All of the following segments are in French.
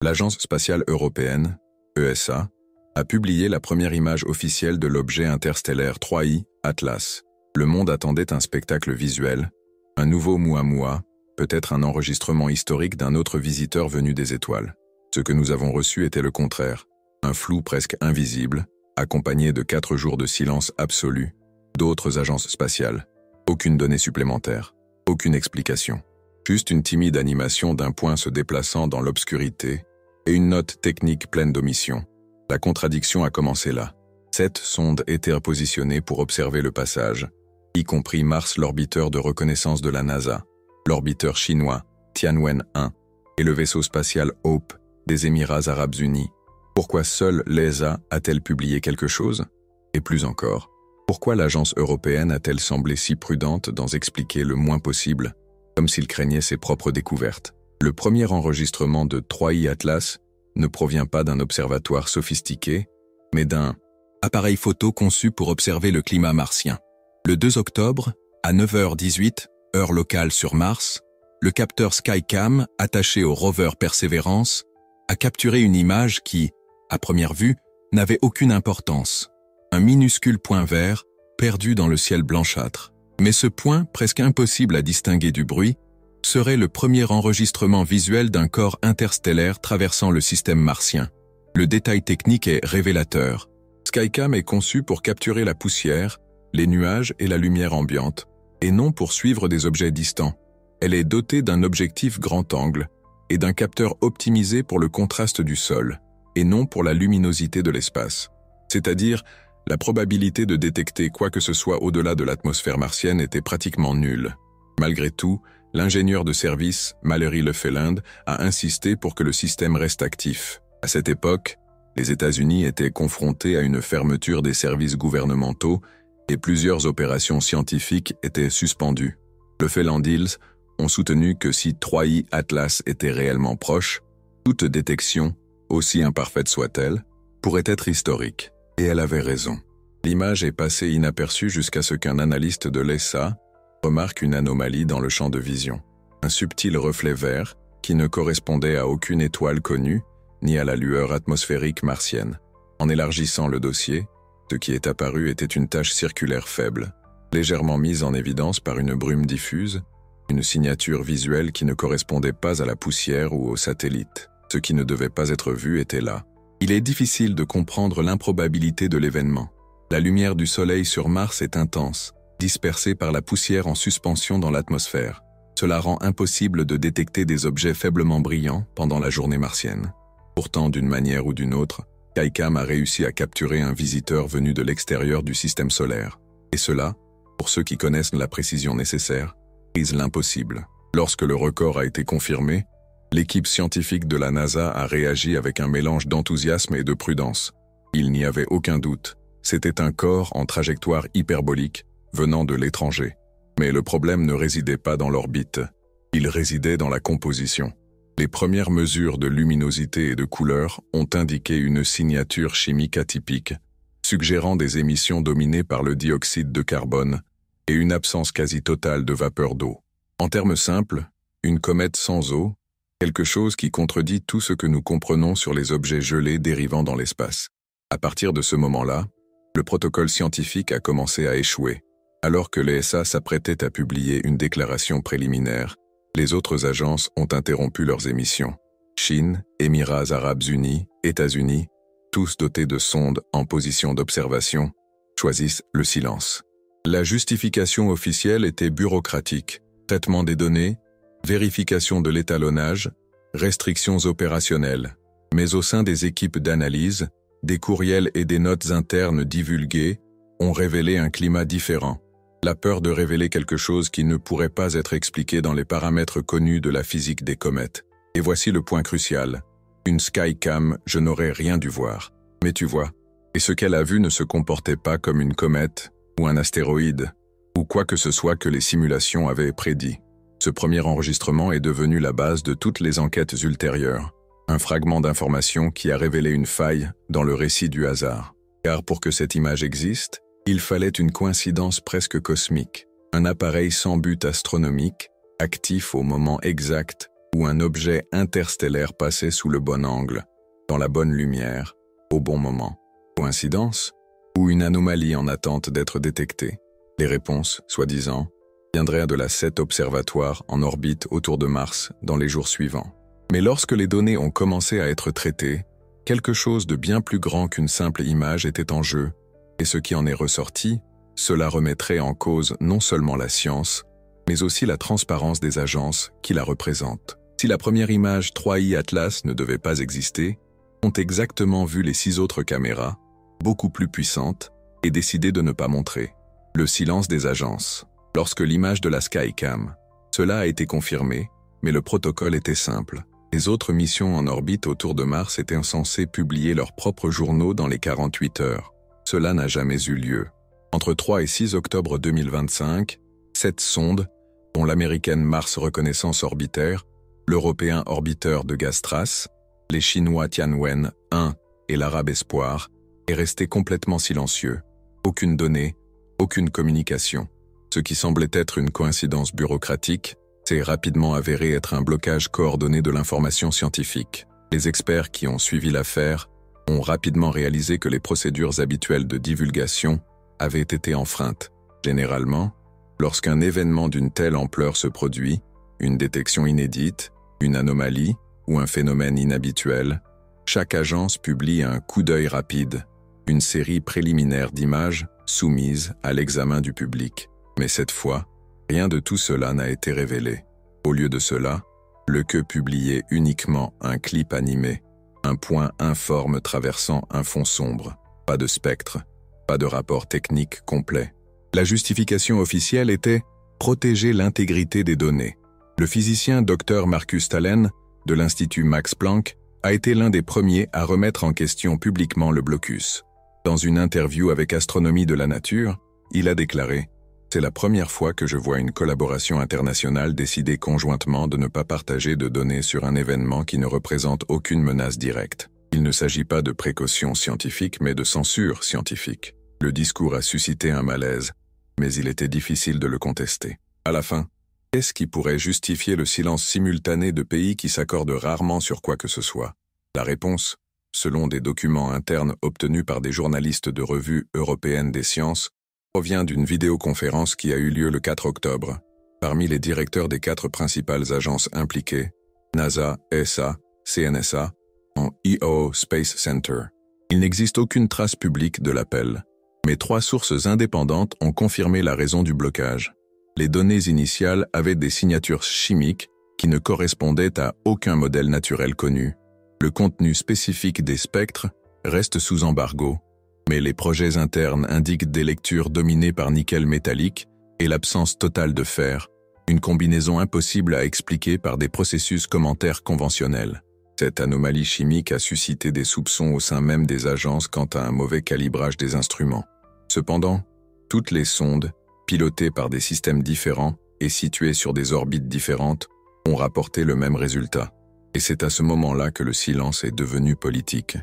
L'Agence spatiale européenne, ESA, a publié la première image officielle de l'objet interstellaire 3I Atlas. Le monde attendait un spectacle visuel, un nouveau Muamua, peut-être un enregistrement historique d'un autre visiteur venu des étoiles. Ce que nous avons reçu était le contraire, un flou presque invisible, accompagné de 4 jours de silence absolu, d'autres agences spatiales. Aucune donnée supplémentaire, aucune explication. Juste une timide animation d'un point se déplaçant dans l'obscurité et une note technique pleine d'omissions. La contradiction a commencé là. 7 sondes étaient positionnées pour observer le passage, y compris Mars, l'orbiteur de reconnaissance de la NASA, l'orbiteur chinois Tianwen-1 et le vaisseau spatial Hope des Émirats arabes unis. Pourquoi seule l'ESA a-t-elle publié quelque chose? Et plus encore, pourquoi l'agence européenne a-t-elle semblé si prudente d'en expliquer le moins possible, comme s'il craignait ses propres découvertes? Le premier enregistrement de 3I Atlas ne provient pas d'un observatoire sophistiqué, mais d'un appareil photo conçu pour observer le climat martien. Le 2 octobre, à 9h18, heure locale sur Mars, le capteur Skycam, attaché au rover Perseverance, a capturé une image qui, à première vue, n'avait aucune importance. Un minuscule point vert, perdu dans le ciel blanchâtre. Mais ce point, presque impossible à distinguer du bruit, serait le premier enregistrement visuel d'un corps interstellaire traversant le système martien. Le détail technique est révélateur. Skycam est conçu pour capturer la poussière, les nuages et la lumière ambiante, et non pour suivre des objets distants. Elle est dotée d'un objectif grand angle et d'un capteur optimisé pour le contraste du sol, et non pour la luminosité de l'espace. C'est-à-dire, la probabilité de détecter quoi que ce soit au-delà de l'atmosphère martienne était pratiquement nulle. Malgré tout, l'ingénieur de service, Mallory Leffeland, a insisté pour que le système reste actif. À cette époque, les États-Unis étaient confrontés à une fermeture des services gouvernementaux et plusieurs opérations scientifiques étaient suspendues. Leffeland-Hills ont soutenu que si 3I Atlas était réellement proche, toute détection, aussi imparfaite soit-elle, pourrait être historique. Et elle avait raison. L'image est passée inaperçue jusqu'à ce qu'un analyste de l'ESA remarque une anomalie dans le champ de vision. Un subtil reflet vert qui ne correspondait à aucune étoile connue, ni à la lueur atmosphérique martienne. En élargissant le dossier, ce qui est apparu était une tache circulaire faible, légèrement mise en évidence par une brume diffuse, une signature visuelle qui ne correspondait pas à la poussière ou au satellite. Ce qui ne devait pas être vu était là. Il est difficile de comprendre l'improbabilité de l'événement. La lumière du Soleil sur Mars est intense, dispersée par la poussière en suspension dans l'atmosphère. Cela rend impossible de détecter des objets faiblement brillants pendant la journée martienne. Pourtant, d'une manière ou d'une autre, Skycam a réussi à capturer un visiteur venu de l'extérieur du système solaire. Et cela, pour ceux qui connaissent la précision nécessaire, brise l'impossible. Lorsque le record a été confirmé, l'équipe scientifique de la NASA a réagi avec un mélange d'enthousiasme et de prudence. Il n'y avait aucun doute, c'était un corps en trajectoire hyperbolique venant de l'étranger. Mais le problème ne résidait pas dans l'orbite, il résidait dans la composition. Les premières mesures de luminosité et de couleur ont indiqué une signature chimique atypique, suggérant des émissions dominées par le dioxyde de carbone et une absence quasi totale de vapeur d'eau. En termes simples, une comète sans eau, quelque chose qui contredit tout ce que nous comprenons sur les objets gelés dérivant dans l'espace. À partir de ce moment-là, le protocole scientifique a commencé à échouer. Alors que l'ESA s'apprêtait à publier une déclaration préliminaire, les autres agences ont interrompu leurs émissions. Chine, Émirats arabes unis, États-Unis, tous dotés de sondes en position d'observation, choisissent le silence. La justification officielle était bureaucratique, traitement des données, vérification de l'étalonnage, restrictions opérationnelles. Mais au sein des équipes d'analyse, des courriels et des notes internes divulguées ont révélé un climat différent. La peur de révéler quelque chose qui ne pourrait pas être expliqué dans les paramètres connus de la physique des comètes. Et voici le point crucial. Une Skycam, je n'aurais rien dû voir. Mais tu vois, et ce qu'elle a vu ne se comportait pas comme une comète, ou un astéroïde, ou quoi que ce soit que les simulations avaient prédit. Ce premier enregistrement est devenu la base de toutes les enquêtes ultérieures. Un fragment d'information qui a révélé une faille dans le récit du hasard. Car pour que cette image existe, il fallait une coïncidence presque cosmique, un appareil sans but astronomique, actif au moment exact où un objet interstellaire passait sous le bon angle, dans la bonne lumière, au bon moment. Coïncidence? Ou une anomalie en attente d'être détectée? Les réponses, soi-disant, viendraient de la 7 observatoire en orbite autour de Mars dans les jours suivants. Mais lorsque les données ont commencé à être traitées, quelque chose de bien plus grand qu'une simple image était en jeu, et ce qui en est ressorti, cela remettrait en cause non seulement la science, mais aussi la transparence des agences qui la représentent. Si la première image 3i Atlas ne devait pas exister, ont exactement vu les 6 autres caméras, beaucoup plus puissantes, et décidé de ne pas montrer. Le silence des agences. Lorsque l'image de la Skycam, cela a été confirmé, mais le protocole était simple. Les autres missions en orbite autour de Mars étaient censées publier leurs propres journaux dans les 48 heures. Cela n'a jamais eu lieu. Entre 3 et 6 octobre 2025, 7 sondes, dont l'américaine Mars Reconnaissance Orbiter, l'européen orbiteur de Gastras, les chinois Tianwen 1 et l'arabe Espoir, est resté complètement silencieux. Aucune donnée, aucune communication. Ce qui semblait être une coïncidence bureaucratique s'est rapidement avéré être un blocage coordonné de l'information scientifique. Les experts qui ont suivi l'affaire ont rapidement réalisé que les procédures habituelles de divulgation avaient été enfreintes. Généralement, lorsqu'un événement d'une telle ampleur se produit, une détection inédite, une anomalie ou un phénomène inhabituel, chaque agence publie un coup d'œil rapide, une série préliminaire d'images soumises à l'examen du public. Mais cette fois, rien de tout cela n'a été révélé. Au lieu de cela, le queue publiait uniquement un clip animé, un point informe traversant un fond sombre, pas de spectre, pas de rapport technique complet. La justification officielle était « protéger l'intégrité des données ». Le physicien Dr Marcus Talen, de l'Institut Max Planck, a été l'un des premiers à remettre en question publiquement le blocus. Dans une interview avec Astronomie de la Nature, il a déclaré « C'est la première fois que je vois une collaboration internationale décider conjointement de ne pas partager de données sur un événement qui ne représente aucune menace directe. Il ne s'agit pas de précaution scientifique mais de censure scientifique. » Le discours a suscité un malaise, mais il était difficile de le contester. À la fin, qu'est-ce qui pourrait justifier le silence simultané de pays qui s'accordent rarement sur quoi que ce soit? La réponse, selon des documents internes obtenus par des journalistes de revues européennes des sciences, provient d'une vidéoconférence qui a eu lieu le 4 octobre, parmi les directeurs des 4 principales agences impliquées, NASA, ESA, CNSA, en EO Space Center. Il n'existe aucune trace publique de l'appel, mais 3 sources indépendantes ont confirmé la raison du blocage. Les données initiales avaient des signatures chimiques qui ne correspondaient à aucun modèle naturel connu. Le contenu spécifique des spectres reste sous embargo, mais les projets internes indiquent des lectures dominées par nickel métallique et l'absence totale de fer, une combinaison impossible à expliquer par des processus commentaires conventionnels. Cette anomalie chimique a suscité des soupçons au sein même des agences quant à un mauvais calibrage des instruments. Cependant, toutes les sondes, pilotées par des systèmes différents et situées sur des orbites différentes, ont rapporté le même résultat. Et c'est à ce moment-là que le silence est devenu politique.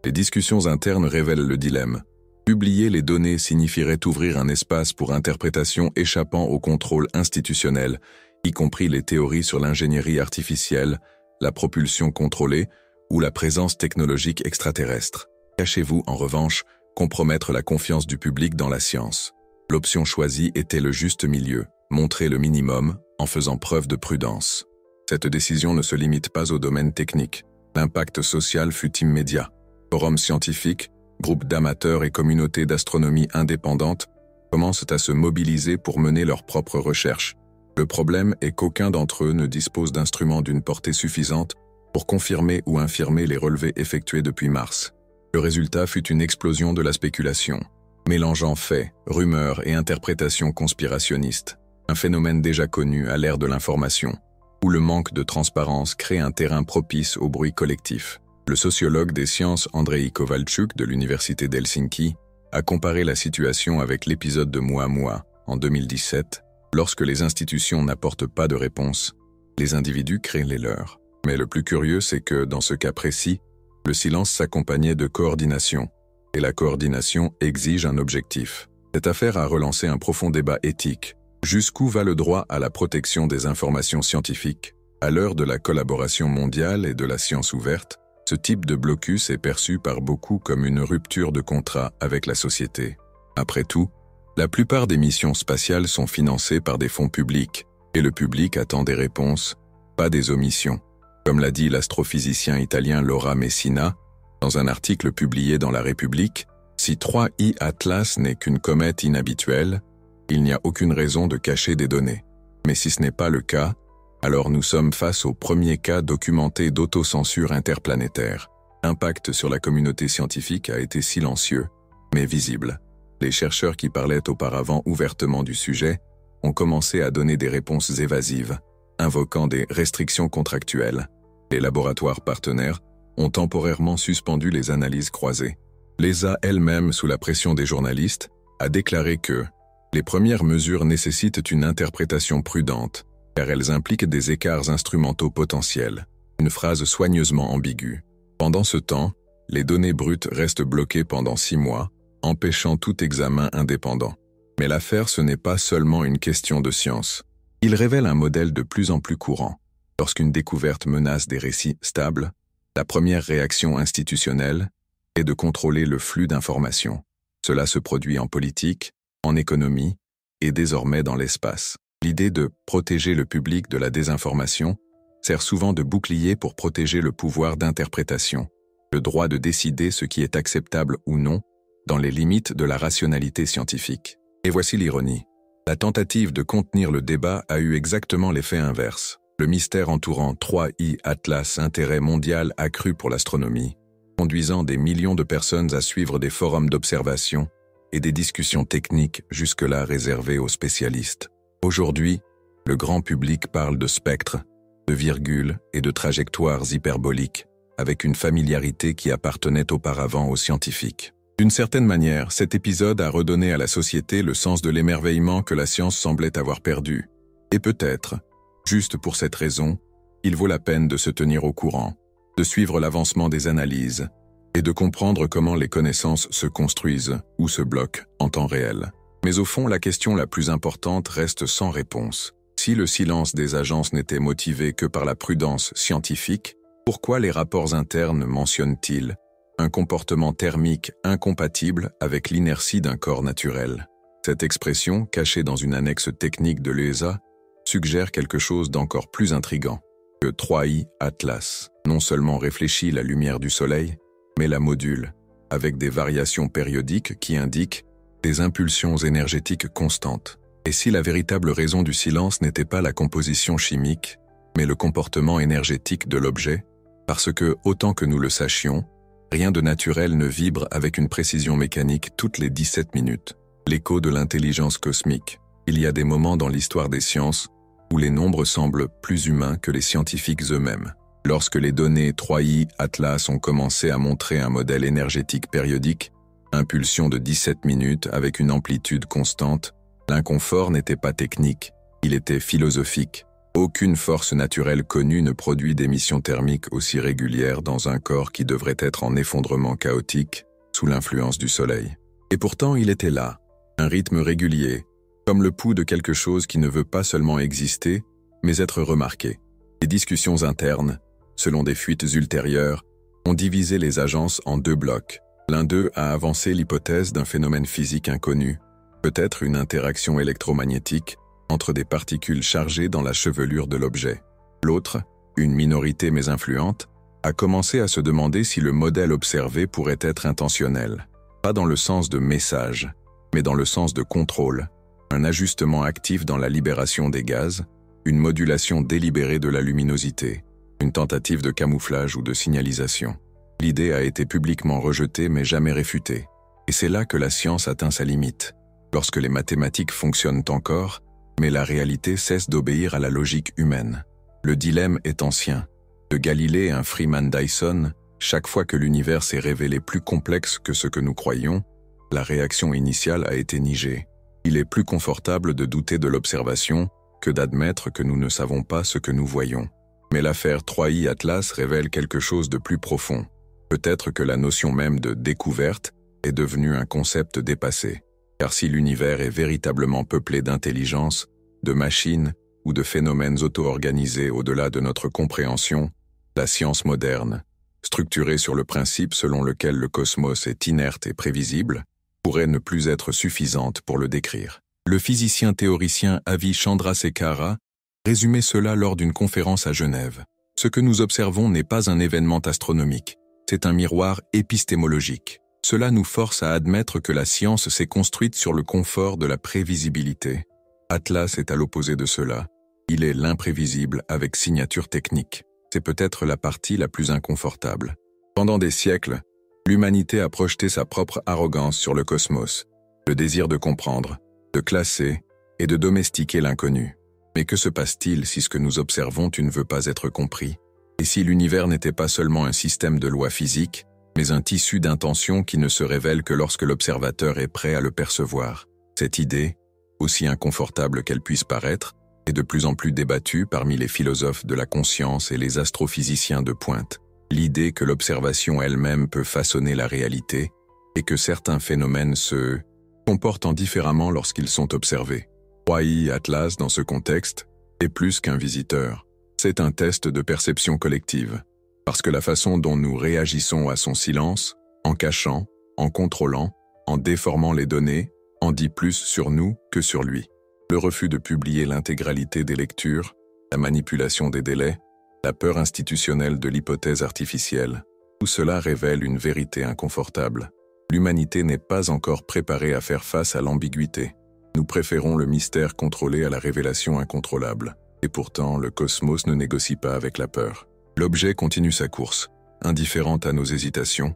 Les discussions internes révèlent le dilemme. Publier les données signifierait ouvrir un espace pour interprétation échappant au contrôle institutionnel, y compris les théories sur l'ingénierie artificielle, la propulsion contrôlée ou la présence technologique extraterrestre. Cachez-vous, en revanche, compromettre la confiance du public dans la science. L'option choisie était le juste milieu, montrer le minimum en faisant preuve de prudence. Cette décision ne se limite pas au domaine technique. L'impact social fut immédiat. Forums scientifiques, groupes d'amateurs et communautés d'astronomie indépendantes commencent à se mobiliser pour mener leurs propres recherches. Le problème est qu'aucun d'entre eux ne dispose d'instruments d'une portée suffisante pour confirmer ou infirmer les relevés effectués depuis mars. Le résultat fut une explosion de la spéculation, mélangeant faits, rumeurs et interprétations conspirationnistes, un phénomène déjà connu à l'ère de l'information, où le manque de transparence crée un terrain propice au bruit collectif. Le sociologue des sciences Andrei Kowalczuk de l'université d'Helsinki a comparé la situation avec l'épisode de Muamua en 2017. Lorsque les institutions n'apportent pas de réponse, les individus créent les leurs. Mais le plus curieux, c'est que, dans ce cas précis, le silence s'accompagnait de coordination, et la coordination exige un objectif. Cette affaire a relancé un profond débat éthique. Jusqu'où va le droit à la protection des informations scientifiques? À l'heure de la collaboration mondiale et de la science ouverte, ce type de blocus est perçu par beaucoup comme une rupture de contrat avec la société. Après tout, la plupart des missions spatiales sont financées par des fonds publics, et le public attend des réponses, pas des omissions. Comme l'a dit l'astrophysicien italien Laura Messina, dans un article publié dans La République, si 3I Atlas n'est qu'une comète inhabituelle, il n'y a aucune raison de cacher des données. Mais si ce n'est pas le cas, alors nous sommes face au premier cas documenté d'autocensure interplanétaire. L'impact sur la communauté scientifique a été silencieux, mais visible. Les chercheurs qui parlaient auparavant ouvertement du sujet ont commencé à donner des réponses évasives, invoquant des restrictions contractuelles. Les laboratoires partenaires ont temporairement suspendu les analyses croisées. L'ESA elle-même, sous la pression des journalistes, a déclaré que les premières mesures nécessitent une interprétation prudente, car elles impliquent des écarts instrumentaux potentiels, une phrase soigneusement ambiguë. Pendant ce temps, les données brutes restent bloquées pendant 6 mois, empêchant tout examen indépendant. Mais l'affaire, ce n'est pas seulement une question de science. Il révèle un modèle de plus en plus courant. Lorsqu'une découverte menace des récits stables, la première réaction institutionnelle est de contrôler le flux d'informations. Cela se produit en politique, en économie et désormais dans l'espace. L'idée de protéger le public de la désinformation sert souvent de bouclier pour protéger le pouvoir d'interprétation, le droit de décider ce qui est acceptable ou non, dans les limites de la rationalité scientifique. Et voici l'ironie. La tentative de contenir le débat a eu exactement l'effet inverse. Le mystère entourant 3I Atlas, intérêt mondial accru pour l'astronomie, conduisant des millions de personnes à suivre des forums d'observation et des discussions techniques jusque-là réservées aux spécialistes. Aujourd'hui, le grand public parle de spectres, de virgules et de trajectoires hyperboliques, avec une familiarité qui appartenait auparavant aux scientifiques. D'une certaine manière, cet épisode a redonné à la société le sens de l'émerveillement que la science semblait avoir perdu. Et peut-être, juste pour cette raison, il vaut la peine de se tenir au courant, de suivre l'avancement des analyses et de comprendre comment les connaissances se construisent ou se bloquent en temps réel. Mais au fond, la question la plus importante reste sans réponse. Si le silence des agences n'était motivé que par la prudence scientifique, pourquoi les rapports internes mentionnent-ils un comportement thermique incompatible avec l'inertie d'un corps naturel? Cette expression, cachée dans une annexe technique de l'ESA, suggère quelque chose d'encore plus intrigant, que 3I Atlas non seulement réfléchit la lumière du Soleil, mais la module, avec des variations périodiques qui indiquent des impulsions énergétiques constantes. Et si la véritable raison du silence n'était pas la composition chimique, mais le comportement énergétique de l'objet, parce que, autant que nous le sachions, rien de naturel ne vibre avec une précision mécanique toutes les 17 minutes. L'écho de l'intelligence cosmique. Il y a des moments dans l'histoire des sciences où les nombres semblent plus humains que les scientifiques eux-mêmes. Lorsque les données 3I Atlas ont commencé à montrer un modèle énergétique périodique, impulsion de 17 minutes avec une amplitude constante, l'inconfort n'était pas technique, il était philosophique. Aucune force naturelle connue ne produit d'émissions thermiques aussi régulières dans un corps qui devrait être en effondrement chaotique sous l'influence du Soleil. Et pourtant, il était là, un rythme régulier, comme le pouls de quelque chose qui ne veut pas seulement exister, mais être remarqué. Les discussions internes, selon des fuites ultérieures, ont divisé les agences en 2 blocs. L'un d'eux a avancé l'hypothèse d'un phénomène physique inconnu, peut-être une interaction électromagnétique entre des particules chargées dans la chevelure de l'objet. L'autre, une minorité mais influente, a commencé à se demander si le modèle observé pourrait être intentionnel. Pas dans le sens de message, mais dans le sens de contrôle, un ajustement actif dans la libération des gaz, une modulation délibérée de la luminosité, une tentative de camouflage ou de signalisation. L'idée a été publiquement rejetée mais jamais réfutée. Et c'est là que la science atteint sa limite. Lorsque les mathématiques fonctionnent encore, mais la réalité cesse d'obéir à la logique humaine. Le dilemme est ancien. De Galilée à un Freeman Dyson, chaque fois que l'univers s'est révélé plus complexe que ce que nous croyions, la réaction initiale a été nigée. Il est plus confortable de douter de l'observation que d'admettre que nous ne savons pas ce que nous voyons. Mais l'affaire 3I Atlas révèle quelque chose de plus profond. Peut-être que la notion même de découverte est devenue un concept dépassé. Car si l'univers est véritablement peuplé d'intelligence, de machines ou de phénomènes auto-organisés au-delà de notre compréhension, la science moderne, structurée sur le principe selon lequel le cosmos est inerte et prévisible, pourrait ne plus être suffisante pour le décrire. Le physicien théoricien Avi Chandrasekhara résumait cela lors d'une conférence à Genève. Ce que nous observons n'est pas un événement astronomique, c'est un miroir épistémologique. Cela nous force à admettre que la science s'est construite sur le confort de la prévisibilité. Atlas est à l'opposé de cela. Il est l'imprévisible avec signature technique. C'est peut-être la partie la plus inconfortable. Pendant des siècles, l'humanité a projeté sa propre arrogance sur le cosmos, le désir de comprendre, de classer et de domestiquer l'inconnu. Mais que se passe-t-il si ce que nous observons ne veut pas être compris? Et si l'univers n'était pas seulement un système de lois physiques, mais un tissu d'intentions qui ne se révèle que lorsque l'observateur est prêt à le percevoir? Cette idée, aussi inconfortable qu'elle puisse paraître, est de plus en plus débattue parmi les philosophes de la conscience et les astrophysiciens de pointe. L'idée que l'observation elle-même peut façonner la réalité et que certains phénomènes se comportent différemment lorsqu'ils sont observés. 3i Atlas, dans ce contexte, est plus qu'un visiteur. C'est un test de perception collective, parce que la façon dont nous réagissons à son silence, en cachant, en contrôlant, en déformant les données, en dit plus sur nous que sur lui. Le refus de publier l'intégralité des lectures, la manipulation des délais, la peur institutionnelle de l'hypothèse artificielle, tout cela révèle une vérité inconfortable. L'humanité n'est pas encore préparée à faire face à l'ambiguïté. Nous préférons le mystère contrôlé à la révélation incontrôlable. Et pourtant, le cosmos ne négocie pas avec la peur. L'objet continue sa course, indifférente à nos hésitations,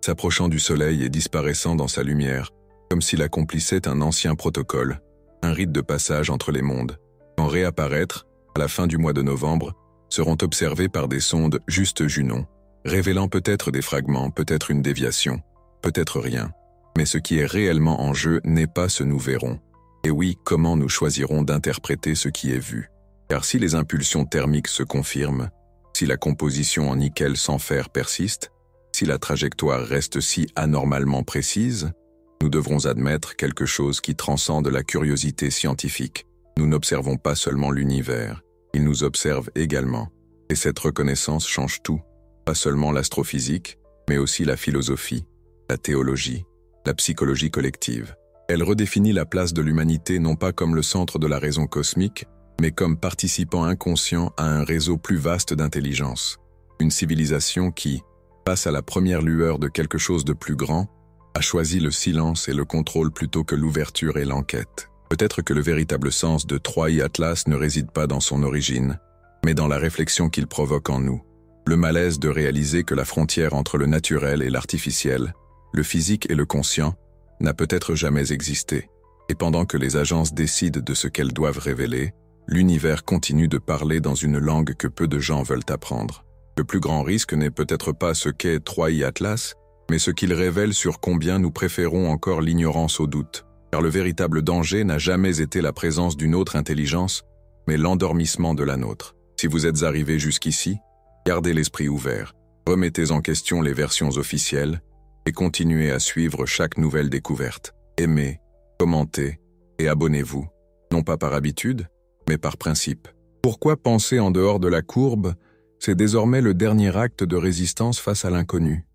s'approchant du soleil et disparaissant dans sa lumière, comme s'il accomplissait un ancien protocole, un rite de passage entre les mondes. Quand réapparaître, à la fin du mois de novembre, seront observés par des sondes Juste Junon, révélant peut-être des fragments, peut-être une déviation, peut-être rien. Mais ce qui est réellement en jeu n'est pas ce nous verrons. Et oui, comment nous choisirons d'interpréter ce qui est vu? Car si les impulsions thermiques se confirment, si la composition en nickel sans fer persiste, si la trajectoire reste si anormalement précise, nous devrons admettre quelque chose qui transcende la curiosité scientifique. Nous n'observons pas seulement l'univers, il nous observe également. Et cette reconnaissance change tout, pas seulement l'astrophysique, mais aussi la philosophie, la théologie, la psychologie collective. Elle redéfinit la place de l'humanité non pas comme le centre de la raison cosmique, mais comme participant inconscient à un réseau plus vaste d'intelligence. Une civilisation qui, face à la première lueur de quelque chose de plus grand, a choisi le silence et le contrôle plutôt que l'ouverture et l'enquête. Peut-être que le véritable sens de 3i Atlas ne réside pas dans son origine, mais dans la réflexion qu'il provoque en nous. Le malaise de réaliser que la frontière entre le naturel et l'artificiel, le physique et le conscient, n'a peut-être jamais existé. Et pendant que les agences décident de ce qu'elles doivent révéler, l'univers continue de parler dans une langue que peu de gens veulent apprendre. Le plus grand risque n'est peut-être pas ce qu'est 3i Atlas, mais ce qu'il révèle sur combien nous préférons encore l'ignorance au doute. Car le véritable danger n'a jamais été la présence d'une autre intelligence, mais l'endormissement de la nôtre. Si vous êtes arrivé jusqu'ici, gardez l'esprit ouvert, remettez en question les versions officielles et continuez à suivre chaque nouvelle découverte. Aimez, commentez et abonnez-vous, non pas par habitude, mais par principe. Pourquoi penser en dehors de la courbe? C'est désormais le dernier acte de résistance face à l'inconnu.